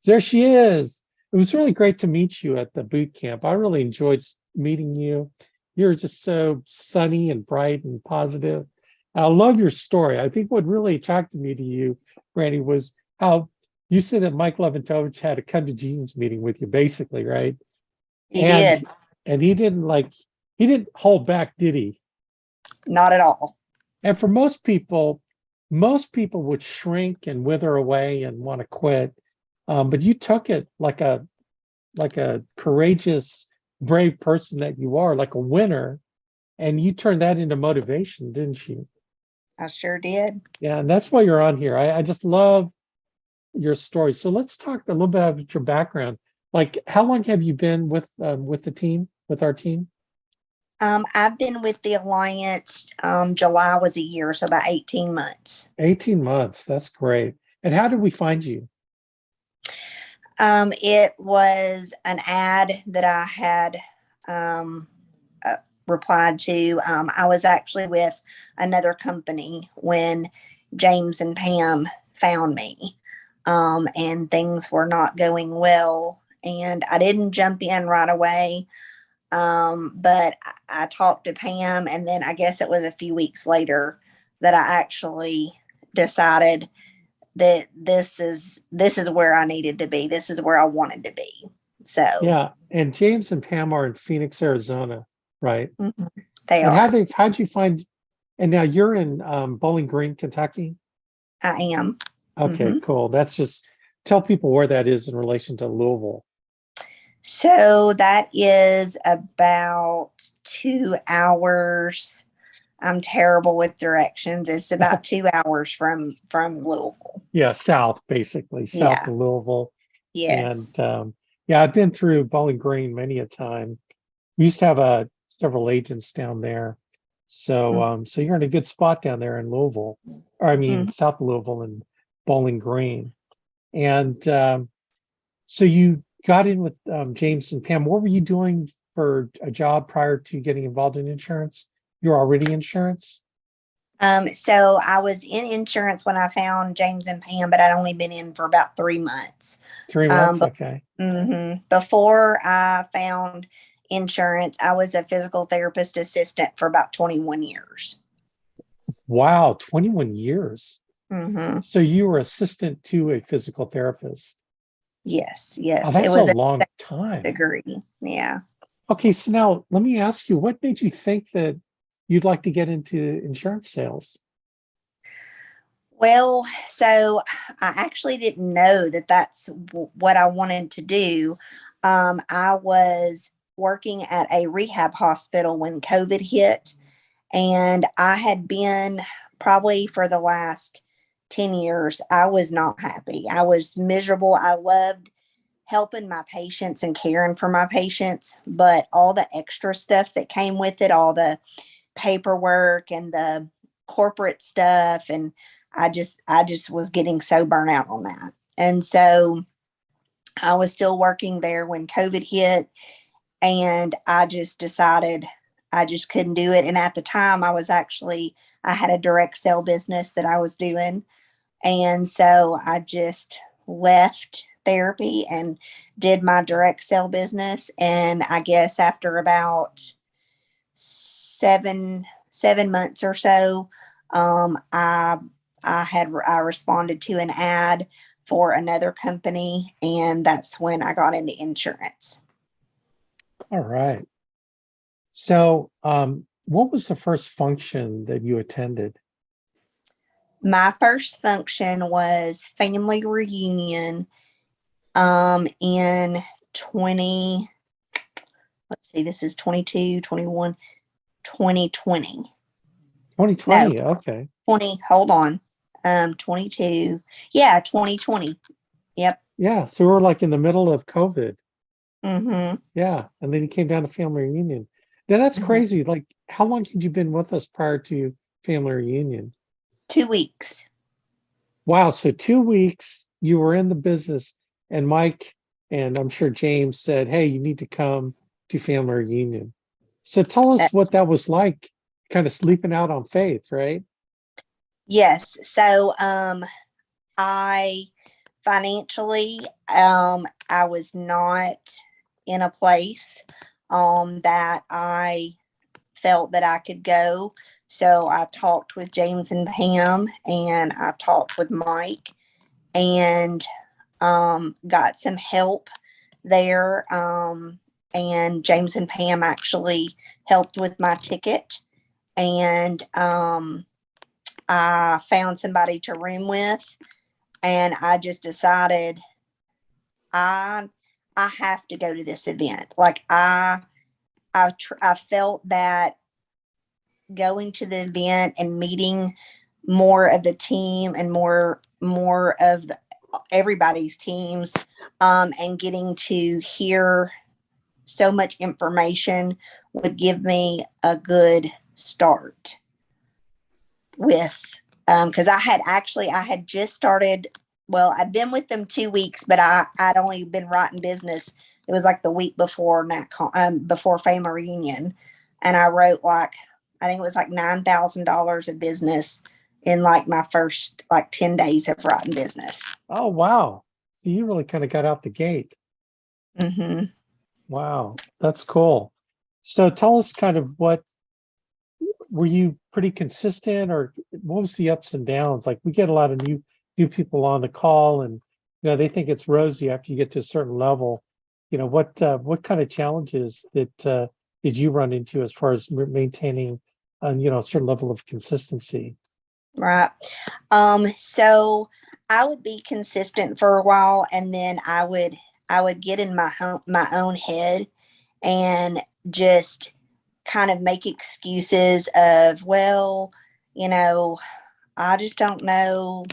There she is. It was really great to meet you at the boot camp. I really enjoyed meeting you. You're just so sunny and bright and positive. I love your story. I think what really attracted me to you, Brandy, was how you said that Mike Leventovich had a come to Jesus meeting with you, basically, right? He And did. and he didn't hold back, did he? Not at all. And for most people would shrink and wither away and want to quit. But you took it like a courageous, brave person that you are, like a winner, and you turned that into motivation, didn't you? I sure did. Yeah, and that's why you're on here. I just love your story. So let's talk a little bit about your background. Like, how long have you been with the team, with our team? I've been with the Alliance. July was a year, so about 18 months. 18 months. That's great. And how did we find you? It was an ad that I had um, replied to. I was actually with another company when James and Pam found me, and things were not going well. And I didn't jump in right away, but I talked to Pam, and then I guess it was a few weeks later that I actually decided that this is where I needed to be. This is where I wanted to be. So Yeah, and James and Pam are in Phoenix, Arizona, right? mhm, they And are. how'd you find? And now you're in Bowling Green, Kentucky. I am. Okay, Hmm. cool. That's just tell people where that is in relation to Louisville. So that is about 2 hours. I'm terrible with directions. It's about 2 hours from Louisville. Yeah, south, basically, south Yeah. of Louisville. And Yes. yeah, I've been through Bowling Green many a time. We used to have several agents down there. So so you're in a good spot down there in Louisville, or I mean Mm-hmm. South of Louisville and Bowling Green. And so you got in with James and Pam. What were you doing for a job prior to getting involved in insurance? You're already insurance? So I was in insurance when I found James and Pam, but I'd only been in for about 3 months. 3 months? But Okay. before I found insurance, I was a physical therapist assistant for about 21 years. Wow, 21 years. Hmm. So you were assistant to a physical therapist. Yes, Oh, yes. It that's a was a long time. degree. Yeah. Okay, so now let me ask you, what made you think that you'd like to get into insurance sales? Well, so I actually didn't know that that's what I wanted to do. I was working at a rehab hospital when COVID hit, and I had been probably for the last 10 years. I was not happy. I was miserable. I loved helping my patients and caring for my patients, but all the extra stuff that came with it, all the paperwork and the corporate stuff, and I just was getting so burnt out on that. And so I was still working there when COVID hit, and I just decided I just couldn't do it. And at the time, I had a direct sale business that I was doing. And so I just left therapy and did my direct sale business. And I guess after about 7 months or so, I responded to an ad for another company, and that's when I got into insurance. All right. So what was the first function that you attended? My first function was family reunion in 20, let's see, this is 22, 21, 2020. No, 2020. Okay. 20, hold on. 22. Yeah, 2020. Yep. Yeah. So we're like in the middle of COVID. Mm-hmm. Yeah. And then you came down to family reunion. Now that's Mm-hmm. crazy. Like, how long had you been with us prior to family reunion? 2 weeks. Wow. So 2 weeks you were in the business, and Mike and I'm sure James said, hey, you need to come to family reunion. So tell us what that was like, kind of sleeping out on faith, right? Yes. So I financially, I was not in a place that I felt that I could go. So I talked with James and Pam, and I talked with Mike, and got some help there. And James and Pam actually helped with my ticket, and I found somebody to room with, and I just decided I I have to go to this event. Like I felt that going to the event and meeting more of the team and more of everybody's teams, and getting to hear so much information would give me a good start with, because I had just started. Well, I'd been with them 2 weeks, but I'd only been writing business. It was like the week before before Fama Reunion, and I wrote like, I think it was like $9,000 of business in like my first like 10 days of writing business. Oh, wow. So you really kind of got out the gate. Mm-hmm. Wow, that's cool. So tell us kind of were you pretty consistent, or what was the ups and downs? Like, we get a lot of new people on the call, and they think it's rosy after you get to a certain level. What kind of challenges did you run into as far as maintaining a certain level of consistency? Right. So I would be consistent for a while, and then I would get in my own head and just kind of make excuses of, well, you know, I just don't know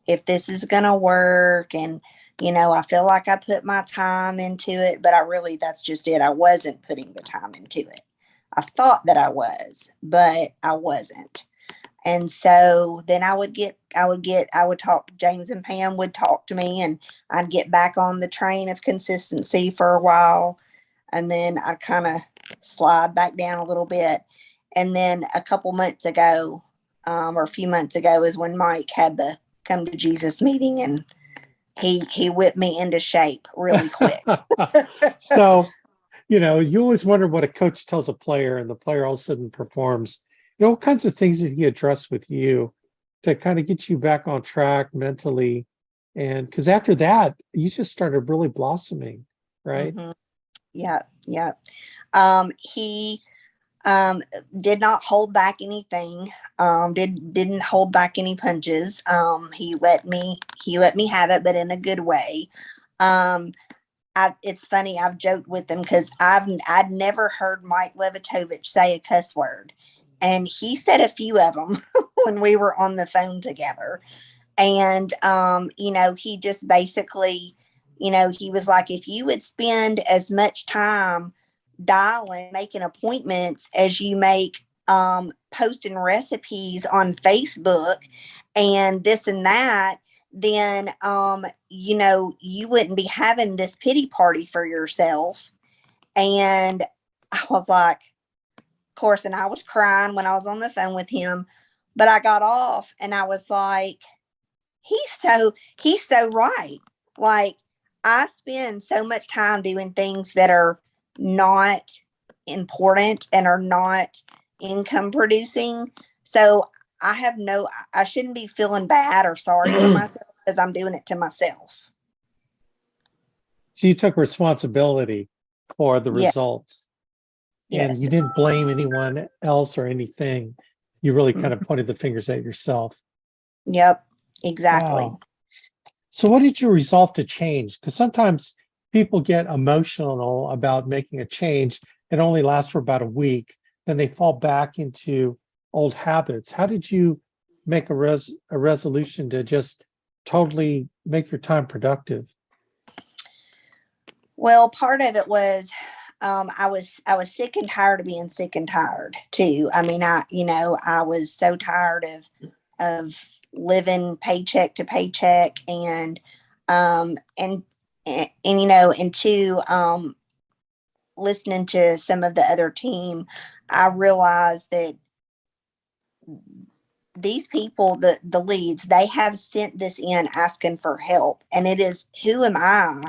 if this is going to work. And, I feel like I put my time into it, but that's just it. I wasn't putting the time into it. I thought that I was, but I wasn't. And so then I would talk, James and Pam would talk to me, and I'd get back on the train of consistency for a while. And then I kind of slide back down a little bit. And then a couple months ago, or a few months ago, is when Mike had the come to Jesus meeting, and he whipped me into shape really quick. So, you always wonder what a coach tells a player, and the player all of a sudden performs. What kinds of things did he address with you to kind of get you back on track mentally? And because after that, you just started really blossoming, right? Mhm. Yeah, yeah. He did not hold back anything. Didn't hold back any punches. He let me have it, but in a good way. Um, it's funny. I've joked with him because I'd never heard Mike Levitovich say a cuss word, and he said a few of them when we were on the phone together. And he just basically, he was like, if you would spend as much time dialing, making appointments as you make posting recipes on Facebook and this and that, then you wouldn't be having this pity party for yourself. And I was like, of course, and I was crying when I was on the phone with him, but I got off and I was like, he's so right. Like, I spend so much time doing things that are not important and are not income producing. So I shouldn't be feeling bad or sorry for myself because I'm doing it to myself. So you took responsibility for the Yeah. results, and Yes. you didn't blame anyone else or anything. You really kind of Mhm. pointed the fingers at yourself. Yep. Exactly. Wow. So what did you resolve to change? Because sometimes people get emotional about making a change. It only lasts for about a week. Then they fall back into old habits. How did you make a resolution to just totally make your time productive? Well, part of it was I was sick and tired of being sick and tired too. I mean, I was so tired of living paycheck to paycheck, um and and two, listening to some of the other team, I realized that these people, the leads, they have sent this in asking for help. And it is, who am I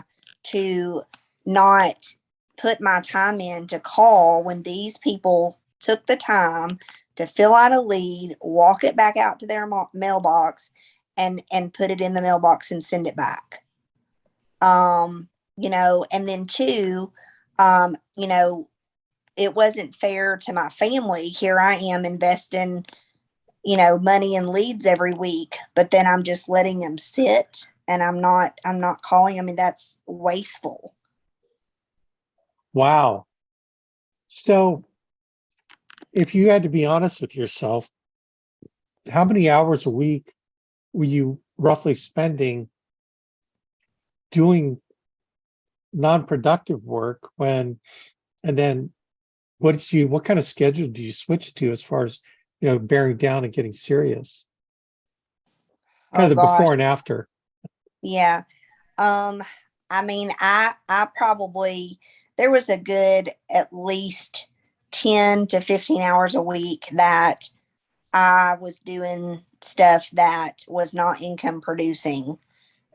to not put my time in to call when these people took the time to fill out a lead, walk it back out to their mailbox, and put it in the mailbox and send it back. And then two, it wasn't fair to my family. Here I am investing, money in leads every week, but then I'm just letting them sit and I'm not calling. I mean, that's wasteful. Wow. So if you had to be honest with yourself, how many hours a week were you roughly spending doing non-productive work and then what kind of schedule do you switch to as far as, bearing down and getting serious? Kind Oh of the gosh. before and after. Yeah. I mean, I probably, there was a good at least 10 to 15 hours a week that I was doing stuff that was not income producing.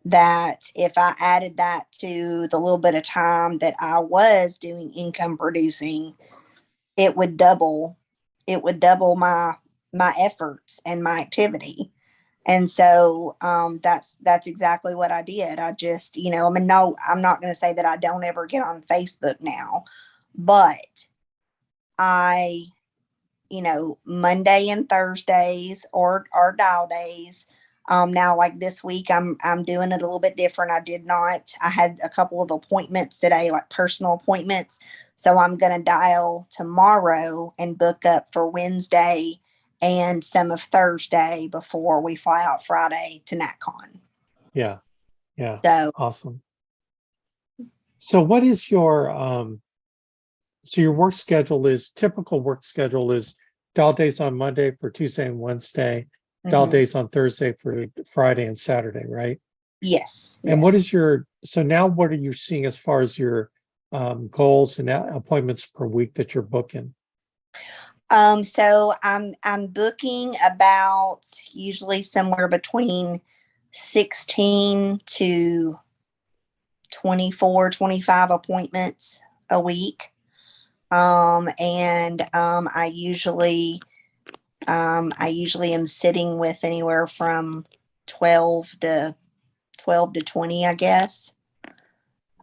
That if I added that to the little bit of time that I was doing income producing, it would double, my efforts and my activity. And so that's exactly what I did. I just, I mean, no, I'm not going to say that I don't ever get on Facebook now, but I, Monday and Thursdays or dial days. Now, like this week, I'm doing it a little bit different. I had a couple of appointments today, like personal appointments. So I'm going to dial tomorrow and book up for Wednesday and some of Thursday before we fly out Friday to NatCon. Yeah. Yeah. So, Awesome. So what is so your typical work schedule is dial days on Monday for Tuesday and Wednesday, dial mhm. days on Thursday for Friday and Saturday, right? Yes, And what yes. is so now what are you seeing as far as your goals and appointments per week that you're booking? So I'm booking about usually somewhere between 16 to 24, 25 appointments a week. And I usually am sitting with anywhere from 12 to 20, I guess.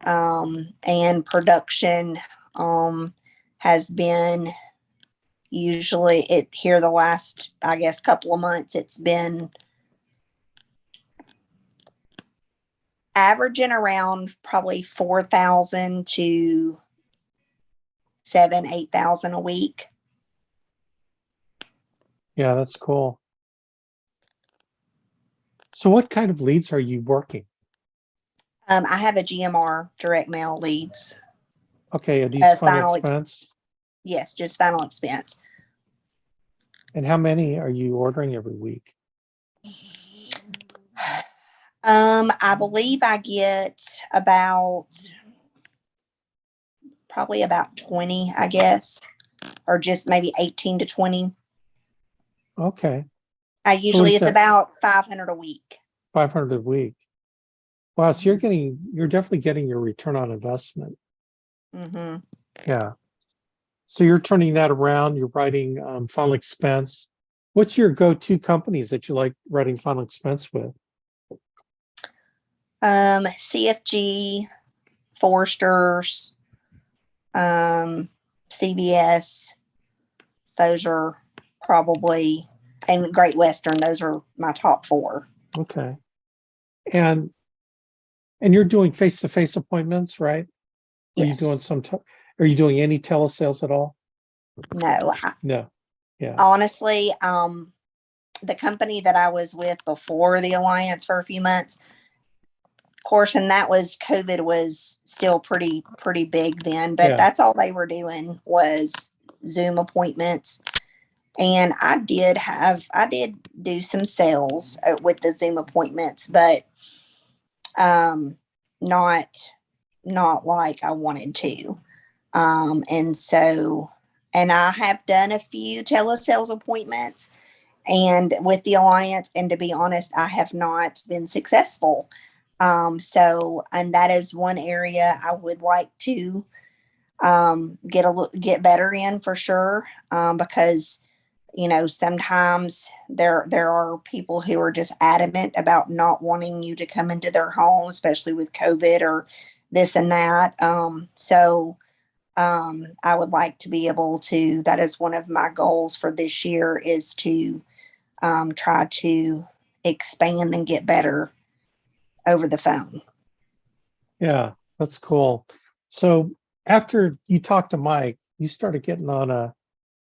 And production has been usually it here the last, I guess, couple of months, it's been averaging around probably 4,000 to 8,000 a week. Yeah, that's cool. So what kind of leads are you working? I have a GMR, direct mail leads. Okay, are these final Final expense? Yes, just final expense. And how many are you ordering every week? I believe I get probably about 20, I guess, or just maybe 18 to 20. Okay. So what Usually is it's that? about 500 a week. 500 a week. Wow, so you're definitely getting your return on investment. Mm-hmm. Yeah. So you're turning that around, you're writing final expense. What's your go-to companies that you like writing final expense with? CFG, Foresters, CBS. Those are probably, and Great Western. Those are my top four. Okay. And you're doing face-to-face appointments, right? Are you doing Yes. are you doing any telesales at all? No. No. Yeah. Honestly, the company that I was with before the alliance for a few months, of course, and that was COVID was still pretty big then, but Yeah. that's all they were doing was Zoom appointments. And I did do some sales with the Zoom appointments, but um, not like I wanted to. And so, and I have done a few telesales appointments, and with the alliance. And to be honest, I have not been successful. And that is one area I would like to get better in for sure. Because sometimes there are people who are just adamant about not wanting you to come into their home, especially with COVID or this and that. I would like to be able to. That is one of my goals for this year, is to try to expand and get better over the phone. Yeah, that's cool. So after you talked to Mike, you started getting on a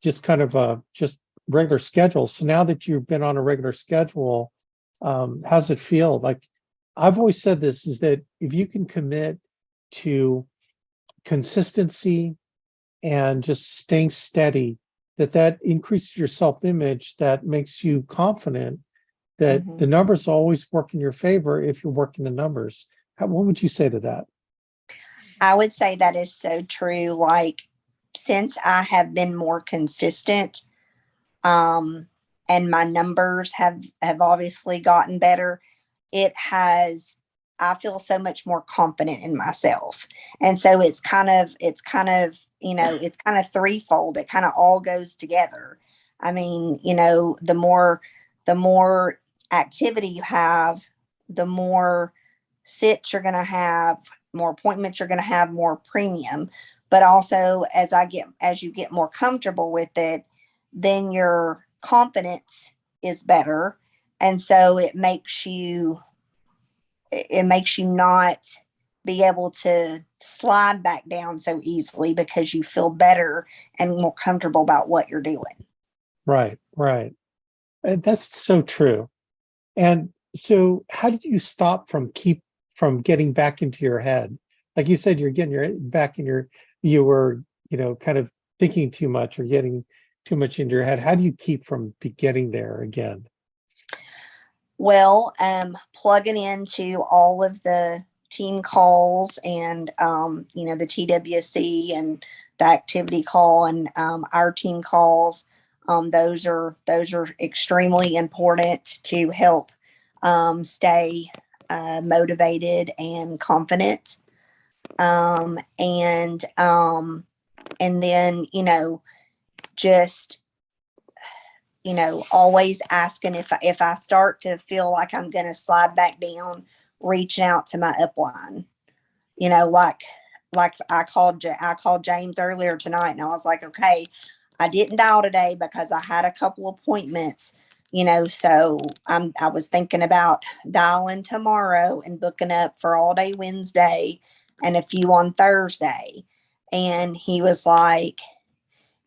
just kind of a just regular schedule. So now that you've been on a regular schedule, how's it feel? Like, I've always said this, is that if you can commit to consistency and just staying steady, that increases your self-image, that makes you confident that the numbers always work in your favor if you're working the numbers. What would you say to that? I would say that is so true. Like, since I have been more consistent, um, and my numbers have obviously gotten better, I feel so much more confident in myself. And so it's kind of threefold. It kind of all goes together. I mean, the more activity you have, the more sits you're going to have, more appointments you're going to have, more premium. But also, as you get more comfortable with it, then your confidence is better. And so it makes you not be able to slide back down so easily, because you feel better and more comfortable about what you're doing. Right, right. And that's so true. And so how did you stop from getting back into your head? Like you said, you're getting back in you were, kind of thinking too much or getting too much into your head. How do you keep from getting there again? Well, plugging into all of the team calls, and the TWC and the activity call, and our team calls. Those are extremely important to help stay motivated and confident. And then just always asking, if I start to feel like I'm going to slide back down, reaching out to my upline. Like I called James earlier tonight, and I was like, okay, I didn't dial today because I had a couple appointments. So I was thinking about dialing tomorrow and booking up for all day Wednesday and a few on Thursday. And he was like,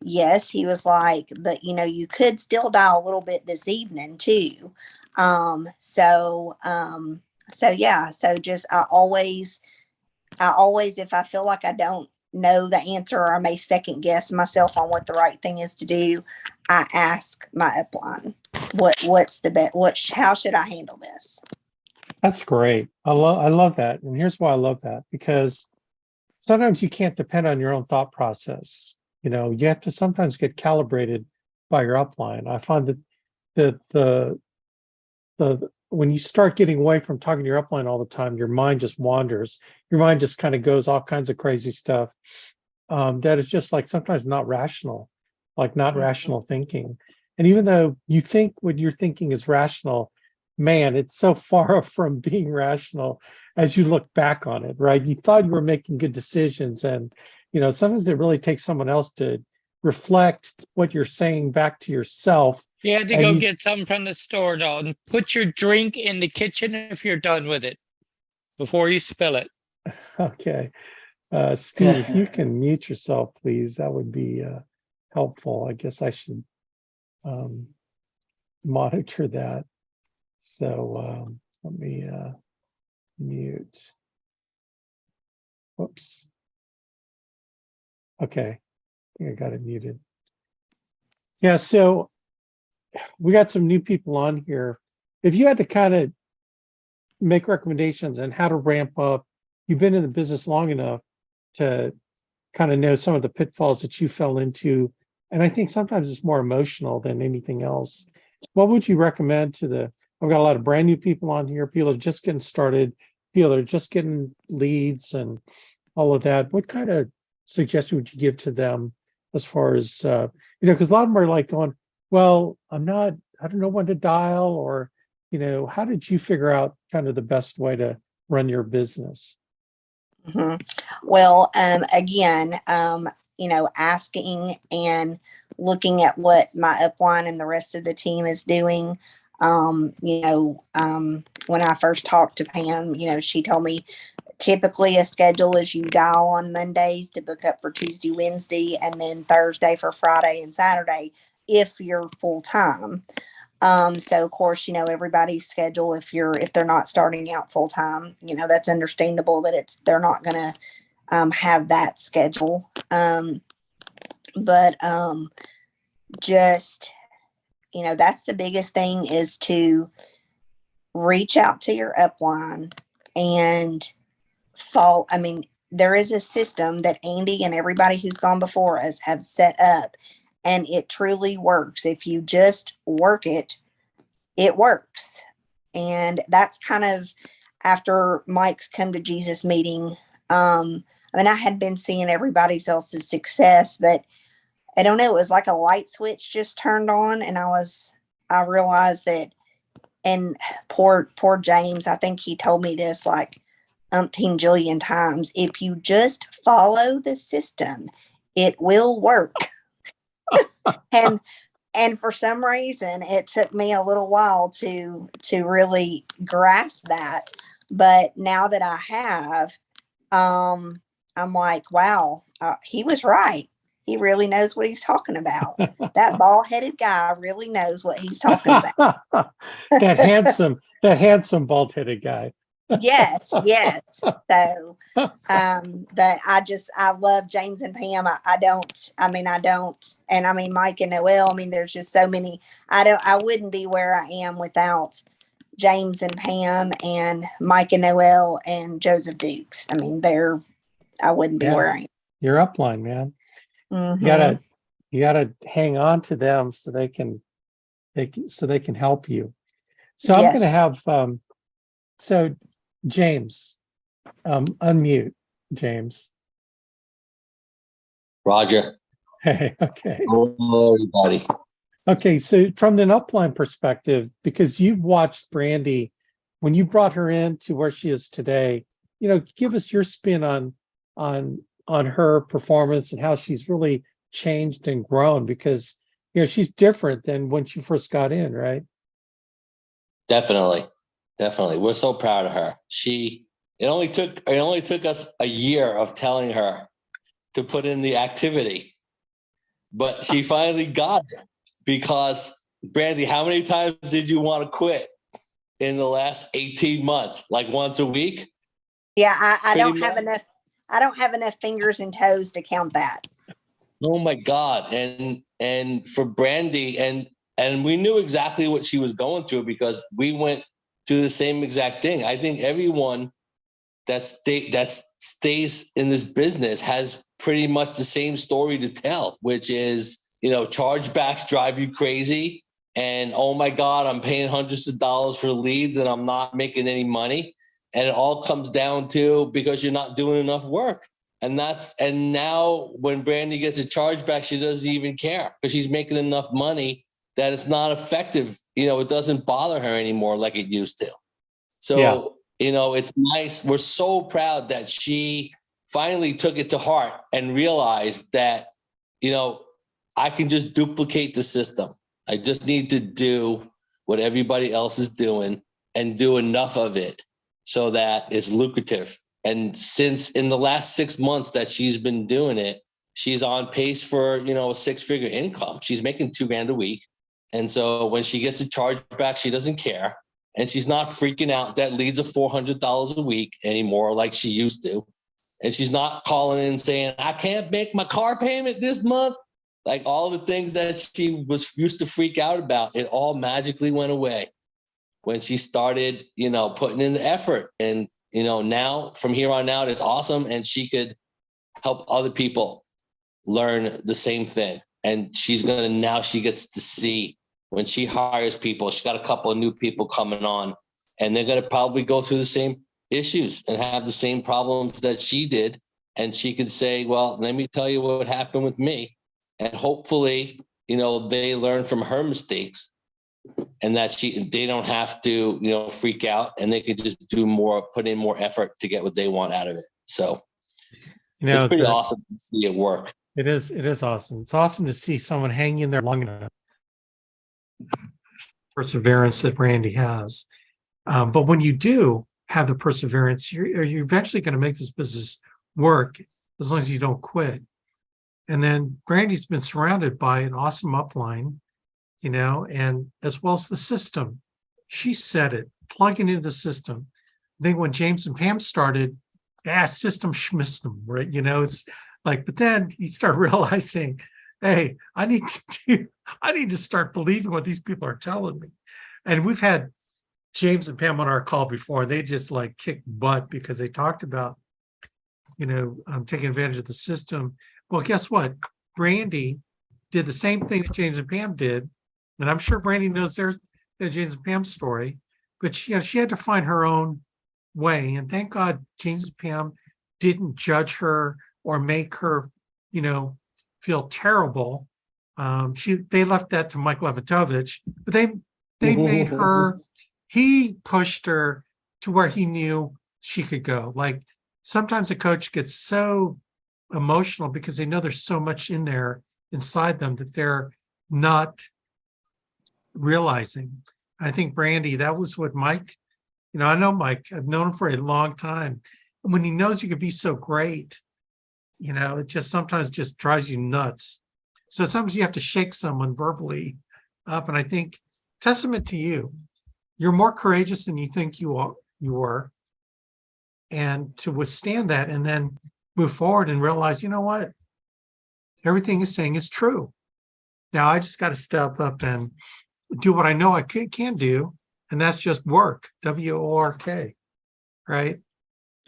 yes, he was like, but you could still dial a little bit this evening too. Um, so, um, so yeah, so just I always, if I feel like I don't know the answer, or I may second guess myself on what the right thing is to do, I ask my upline, what's the best, how should I handle this? That's great. I love that. And here's why I love that, because sometimes you can't depend on your own thought process. You have to sometimes get calibrated by your upline. I find that the when you start getting away from talking to your upline all the time, your mind just wanders. Your mind just kind of goes all kinds of crazy stuff, that is just like sometimes not rational, like not rational thinking. And even though you think what you're thinking is rational, man, it's so far from being rational as you look back on it, right? You thought you were making good decisions, and sometimes it really takes someone else to reflect what you're saying back to yourself. You had to And go you, get something from the store, Dalton. Put your drink in the kitchen if you're done with it before you spill it. okay, Steve, if you can mute yourself, please, that would be helpful. I guess I should um, monitor that. So let me mute. Whoops. Okay, I think I got it muted. Yeah, so we got some new people on here. If you had to kind of make recommendations on how to ramp up, you've been in the business long enough to kind of know some of the pitfalls that you fell into. And I think sometimes it's more emotional than anything else. what would you recommend to the, I've got a lot of brand new people on here, people are just getting started, people are just getting leads and all of that. What kind of suggestion would you give to them as far as, because a lot of them are like going, well, I don't know when to dial, or, how did you figure out kind of the best way to run your business? Mhm. Well, again, asking and looking at what my upline and the rest of the team is doing. When I first talked to Pam, she told me typically a schedule is you dial on Mondays to book up for Tuesday, Wednesday, and then Thursday for Friday and Saturday if you're full time. So of course, everybody's schedule, if they're not starting out full time, that's understandable that they're not gonna have that schedule. But just, that's the biggest thing, is to reach out to your upline and fall. I mean, there is a system that Andy and everybody who's gone before us have set up, and it truly works. If you just work it, it works. And that's kind of after Mike's come to Jesus meeting. I had been seeing everybody else's success, but I don't know, it was like a light switch just turned on, and I realized that. And poor James, I think he told me this like umpteen jillion times. If you just follow the system, it will work. and and for some reason it took me a little while to really grasp that. But now that I have, I'm like, wow, he was right. He really knows what he's talking about. That bald-headed guy really knows what he's talking about. that handsome bald-headed guy. Yes, yes. So, but I love James and Pam. I don't, and I mean, Mike and Noel. I mean, there's just so many. I wouldn't be where I am without James and Pam and Mike and Noel and Joseph Dukes. I mean, I wouldn't be where I am. Your upline, man. Mhm. You gotta hang on to them so they can help you. So I'm gonna Yes. have so James, unmute James. Roger. Hey, okay. Hello, everybody. Okay, so from an upline perspective, because you've watched Brandy when you brought her in to where she is today, give us your spin on her performance and how she's really changed and grown, because she's different than when she first got in, right? Definitely. We're so proud of her. It only took us a year of telling her to put in the activity, but she finally got it. Because Brandy, how many times did you want to quit in the last 18 months? Like once a week? Yeah, I Pretty don't have much. enough. I don't have enough fingers and toes to count that. Oh my God. And for Brandy, and we knew exactly what she was going through because we went through the same exact thing. I think everyone that stays in this business has pretty much the same story to tell, which is, chargebacks drive you crazy. And oh my God, I'm paying hundreds of dollars for leads and I'm not making any money. And it all comes down to because you're not doing enough work. And now when Brandy gets a chargeback, she doesn't even care because she's making enough money that it's not effective. It doesn't bother her anymore like it used to. So, it's nice. We're so proud that she finally took it to heart and realized that, I can just duplicate the system. I just need to do what everybody else is doing and do enough of it so that it's lucrative. And since in the last 6 months that she's been doing it, she's on pace for, a 6-figure income. She's making $2,000 a week. And so when she gets a charge back, she doesn't care. And she's not freaking out that leads are $400 a week anymore like she used to. And she's not calling in saying, I can't make my car payment this month. Like all the things that she was used to freak out about, it all magically went away when she started, putting in the effort. And, now from here on out, it's awesome. And she could help other people learn the same thing. And now she gets to see when she hires people, she's got a couple of new people coming on, and they're going to probably go through the same issues and have the same problems that she did. And she could say, well, let me tell you what happened with me. And hopefully, they learn from her mistakes, and that they don't have to, freak out, and they could just put in more effort to get what they want out of it. So it's pretty awesome to see it work. It is awesome. It's awesome to see someone hang in there long enough. Perseverance that Brandy has. But when you do have the perseverance, you're eventually going to make this business work as long as you don't quit. And then Brandy's been surrounded by an awesome upline, and as well as the system. She said it, plugging into the system. I think when James and Pam started, system schmisstem, right? It's like, but then you start realizing, hey, I need to start believing what these people are telling me. And we've had James and Pam on our call before. They just like kicked butt because they talked about, taking advantage of the system. Well, guess what? Brandy did the same thing that James and Pam did. And I'm sure Brandy knows there's James and Pam's story, but she had to find her own way. And thank God James and Pam didn't judge her or make her, feel terrible. They left that to Mike Levitovich, but they made her, he pushed her to where he knew she could go. Like sometimes a coach gets so emotional because they know there's so much inside them that they're not realizing. I think Brandy, that was what Mike, I know Mike, I've known him for a long time. And when he knows you could be so great, it just sometimes just drives you nuts. So sometimes you have to shake someone verbally up. And I think testament to you, you're more courageous than you think you are. And to withstand that and then move forward and realize, you know what? Everything he's saying is true. Now I just got to step up and do what I know I can do. And that's just work, WORK, right?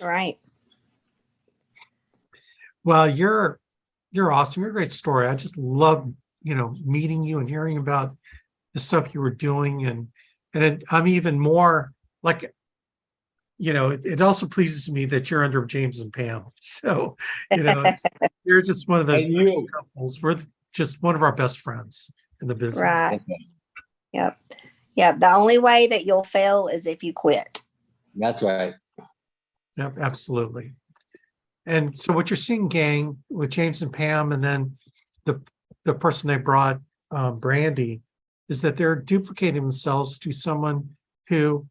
Right. Well, you're awesome. You're a great story. I just love, meeting you and hearing about the stuff you were doing. And I'm even more like, it also pleases me that you're under James and Pam. So, you're just one of the best couples. We're just one of our best friends in the business. Right. Yep. Yep. The only way that you'll fail is if you quit. That's right. Yep, absolutely. And so what you're seeing, gang, with James and Pam, and then the person they brought, Brandy, is that they're duplicating themselves to someone who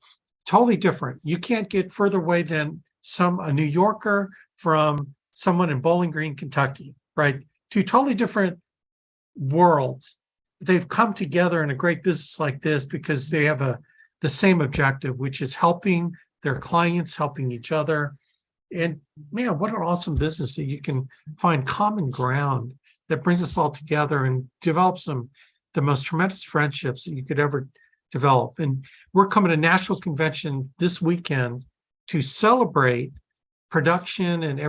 totally different. You can't get further away than a New Yorker from someone in Bowling Green, Kentucky, right? Two totally different worlds. They've come together in a great business like this because they have the same objective, which is helping their clients, helping each other. And man, what an awesome business that you can find common ground that brings us all together and develop the most tremendous friendships that you could ever develop. And we're coming to National Convention this weekend to celebrate production and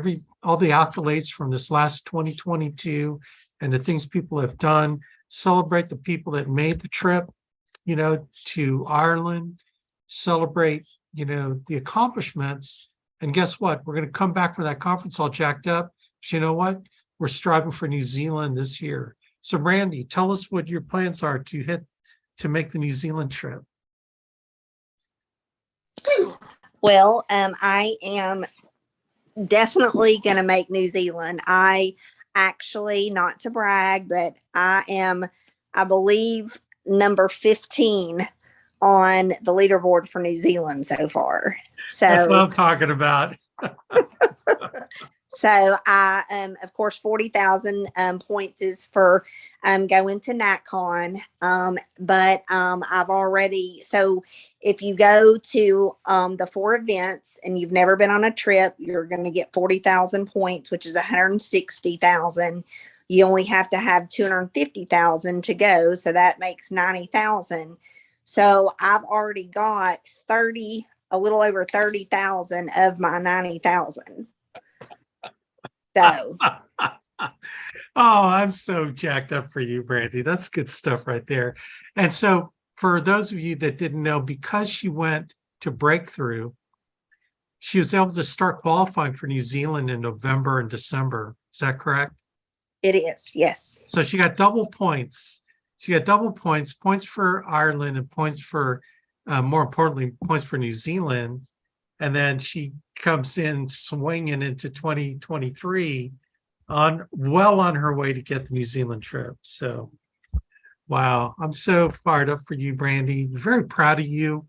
all the accolades from this last 2022 and the things people have done. Celebrate the people that made the trip, to Ireland. Celebrate, the accomplishments. And guess what? We're going to come back for that conference all jacked up. But you know what? We're striving for New Zealand this year. So Brandy, tell us what your plans are to make the New Zealand trip. Well, I am definitely going to make New Zealand. I actually, not to brag, but I believe, number 15 on the leaderboard for New Zealand so far. So that's what I'm talking about. So I, of course, 40,000 points is for going to NatCon. But I've already, so if you go to the 4 events and you've never been on a trip, you're going to get 40,000 points, which is 160,000. You only have to have 250,000 to go. So that makes 90,000. So I've already got a little over 30,000 of my 90,000. So Oh, I'm so jacked up for you, Brandy. That's good stuff right there. And so, for those of you that didn't know, because she went to Breakthrough, she was able to start qualifying for New Zealand in November and December. Is that correct? It is, yes. So she got double points. She got double points, points for Ireland and points for, more importantly, points for New Zealand. And then she comes in swinging into 2023 on her way to get the New Zealand trip. So, wow, I'm so fired up for you, Brandy. Very proud of you,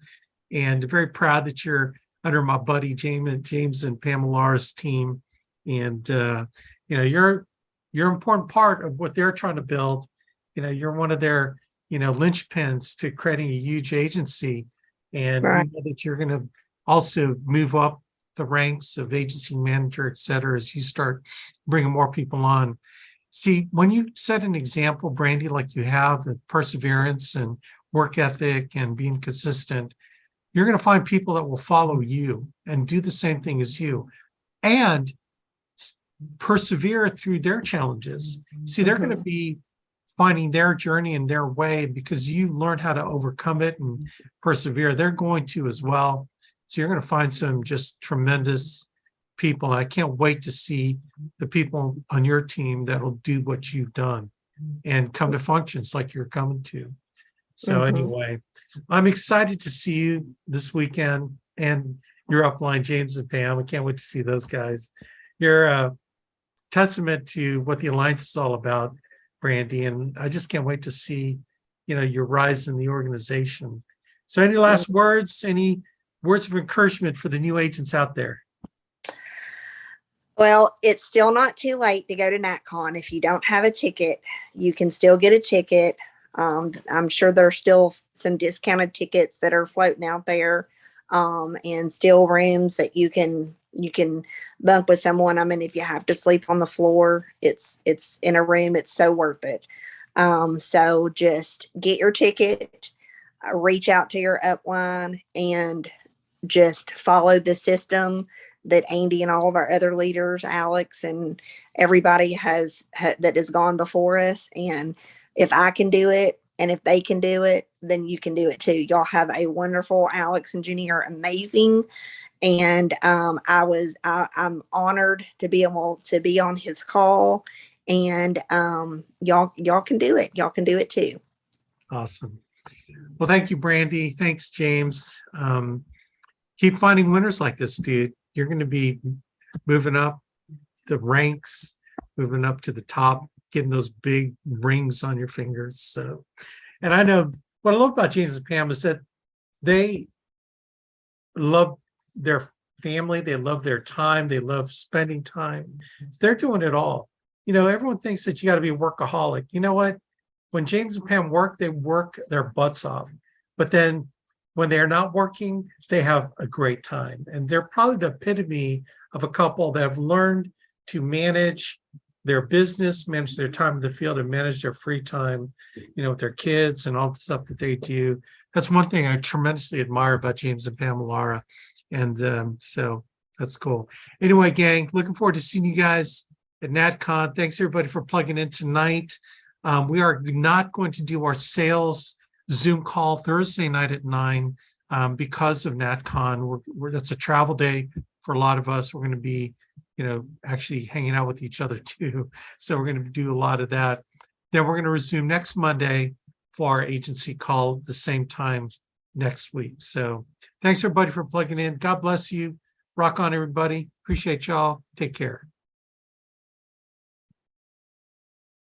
and very proud that you're under my buddy James and Pamela's team. And you're an important part of what they're trying to build. You're one of their linchpins to creating a huge agency, and Right. we know that you're going to also move up the ranks of agency manager, et cetera, as you start bringing more people on. See, when you set an example, Brandy, like you have, with perseverance and work ethic and being consistent, you're going to find people that will follow you and do the same thing as you and persevere through their challenges. See, they're going to be finding their journey and their way because you learned how to overcome it and persevere. They're going to as well. So you're going to find some just tremendous people. I can't wait to see the people on your team that'll do what you've done and come to functions like you're coming to. So anyway, I'm excited to see you this weekend and your upline, James and Pam. I can't wait to see those guys. You're a testament to what the Alliance is all about, Brandy, and I just can't wait to see, your rise in the organization. So any last words, any words of encouragement for the new agents out there? Well, it's still not too late to go to NatCon. If you don't have a ticket, you can still get a ticket. I'm sure there's still some discounted tickets that are floating out there, and still rooms that you can bunk with someone. I mean, if you have to sleep on the floor, it's in a room. It's so worth it. So just get your ticket, reach out to your upline, and just follow the system that Andy and all of our other leaders, Alex and everybody that has gone before us. And if I can do it, and if they can do it, then you can do it too. Y'all have a wonderful Alex and Jenny are amazing. And I'm honored to be able to be on his call. And y'all can do it. Y'all can do it too. Awesome. Well, thank you, Brandy. Thanks, James. Keep finding winners like this, dude. You're going to be moving up the ranks, moving up to the top, getting those big rings on your fingers. So, and I know what I love about James and Pam is that they love their family, they love their time, they love spending time. They're doing it all. Everyone thinks that you got to be a workaholic. You know what? When James and Pam work, they work their butts off. But then when they're not working, they have a great time. And they're probably the epitome of a couple that have learned to manage their business, manage their time in the field, and manage their free time, with their kids and all the stuff that they do. That's one thing I tremendously admire about James and Pamela. And so that's cool. Anyway, gang, looking forward to seeing you guys at NatCon. Thanks everybody for plugging in tonight. We are not going to do our sales Zoom call Thursday night at 9 because of NatCon. That's a travel day for a lot of us. We're going to be, actually hanging out with each other too. So we're going to do a lot of that. Then we're going to resume next Monday for our agency call at the same time next week. So thanks everybody for plugging in. God bless you. Rock on, everybody. Appreciate y'all. Take care.